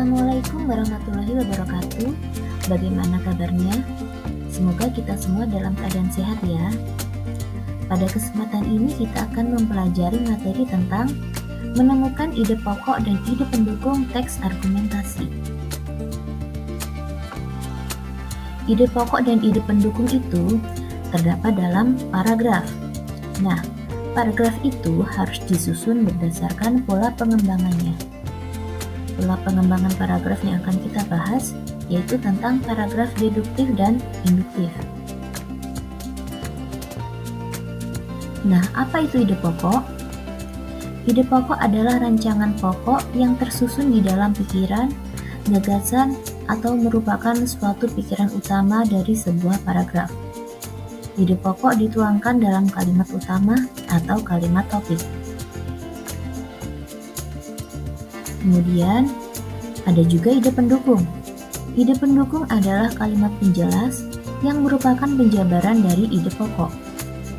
Assalamualaikum warahmatullahi wabarakatuh. Bagaimana kabarnya? Semoga kita semua dalam keadaan sehat ya. Pada kesempatan ini kita akan mempelajari materi tentang menemukan ide pokok dan ide pendukung teks argumentasi. Ide pokok dan ide pendukung itu terdapat dalam paragraf. Nah, paragraf itu harus disusun berdasarkan pola pengembangannya. Pola pengembangan paragraf yang akan kita bahas yaitu tentang paragraf deduktif dan induktif. Nah, apa itu ide pokok? Ide pokok adalah rancangan pokok yang tersusun di dalam pikiran, gagasan, atau merupakan suatu pikiran utama dari sebuah paragraf. Ide pokok dituangkan dalam kalimat utama atau kalimat topik. Kemudian, ada juga ide pendukung. Ide pendukung adalah kalimat penjelas yang merupakan penjabaran dari ide pokok.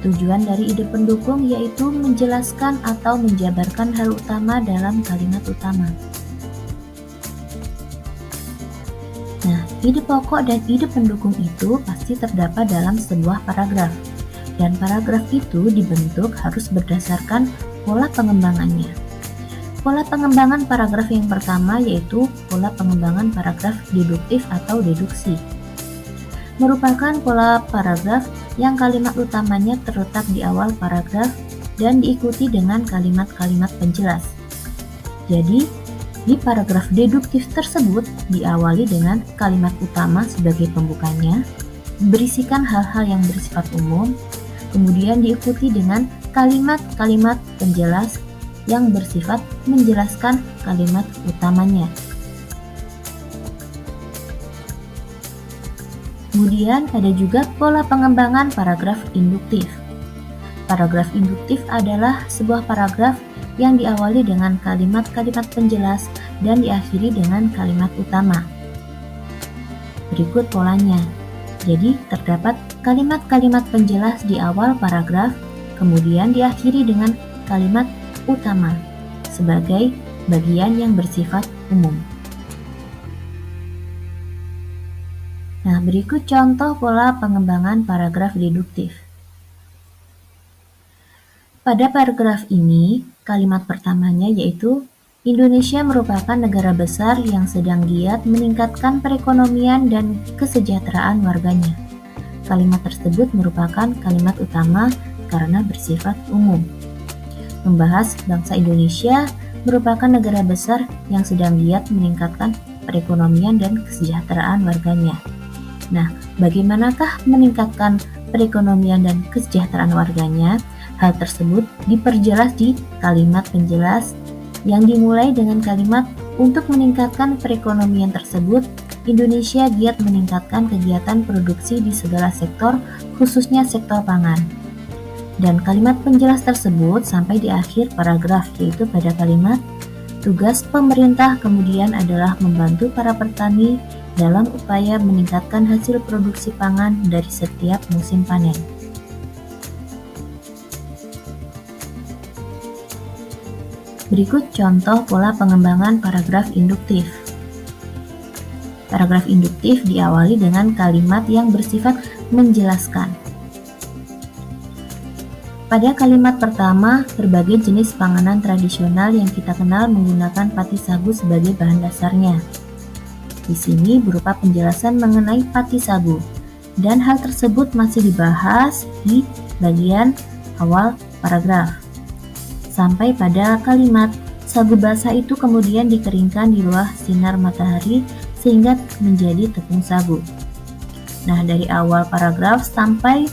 Tujuan dari ide pendukung yaitu menjelaskan atau menjabarkan hal utama dalam kalimat utama. Nah, ide pokok dan ide pendukung itu pasti terdapat dalam sebuah paragraf. Dan paragraf itu dibentuk harus berdasarkan pola pengembangannya. Pola pengembangan paragraf yang pertama yaitu pola pengembangan paragraf deduktif atau deduksi. Merupakan pola paragraf yang kalimat utamanya terletak di awal paragraf dan diikuti dengan kalimat-kalimat penjelas. Jadi, di paragraf deduktif tersebut diawali dengan kalimat utama sebagai pembukanya, berisikan hal-hal yang bersifat umum, kemudian diikuti dengan kalimat-kalimat penjelas yang bersifat menjelaskan kalimat utamanya. Kemudian ada juga pola pengembangan paragraf induktif. Paragraf induktif adalah sebuah paragraf yang diawali dengan kalimat-kalimat penjelas dan diakhiri dengan kalimat utama. Berikut polanya. Jadi, terdapat kalimat-kalimat penjelas di awal paragraf, kemudian diakhiri dengan kalimat utama sebagai bagian yang bersifat umum. Nah, berikut contoh pola pengembangan paragraf deduktif. Pada paragraf ini, kalimat pertamanya yaitu Indonesia merupakan negara besar yang sedang giat meningkatkan perekonomian dan kesejahteraan warganya. Kalimat tersebut merupakan kalimat utama karena bersifat umum. Membahas bangsa Indonesia merupakan negara besar yang sedang giat meningkatkan perekonomian dan kesejahteraan warganya. Nah, bagaimanakah meningkatkan perekonomian dan kesejahteraan warganya? Hal tersebut diperjelas di kalimat penjelas yang dimulai dengan kalimat untuk meningkatkan perekonomian tersebut, Indonesia giat meningkatkan kegiatan produksi di segala sektor, khususnya sektor pangan. Dan kalimat penjelas tersebut sampai di akhir paragraf, yaitu pada kalimat tugas pemerintah kemudian adalah membantu para petani dalam upaya meningkatkan hasil produksi pangan dari setiap musim panen. Berikut contoh pola pengembangan paragraf induktif. Paragraf induktif diawali dengan kalimat yang bersifat menjelaskan. Pada kalimat pertama, berbagai jenis panganan tradisional yang kita kenal menggunakan pati sagu sebagai bahan dasarnya. Di sini berupa penjelasan mengenai pati sagu, dan hal tersebut masih dibahas di bagian awal paragraf. Sampai pada kalimat, sagu basah itu kemudian dikeringkan di bawah sinar matahari sehingga menjadi tepung sagu. Nah, dari awal paragraf sampai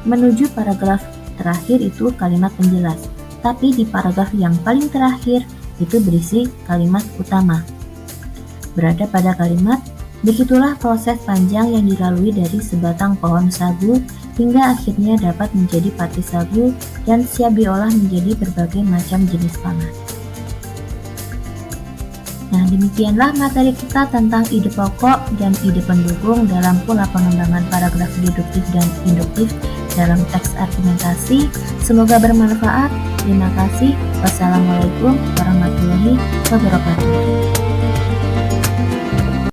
menuju paragraf terakhir itu kalimat penjelas, tapi di paragraf yang paling terakhir itu berisi kalimat utama. Berada pada kalimat, begitulah proses panjang yang dilalui dari sebatang pohon sagu hingga akhirnya dapat menjadi pati sagu dan siap diolah menjadi berbagai macam jenis pangan. Nah, demikianlah materi kita tentang ide pokok dan ide pendukung dalam pola pengembangan paragraf deduktif dan induktif dalam teks argumentasi. Semoga bermanfaat. Terima kasih. Wassalamualaikum warahmatullahi wabarakatuh.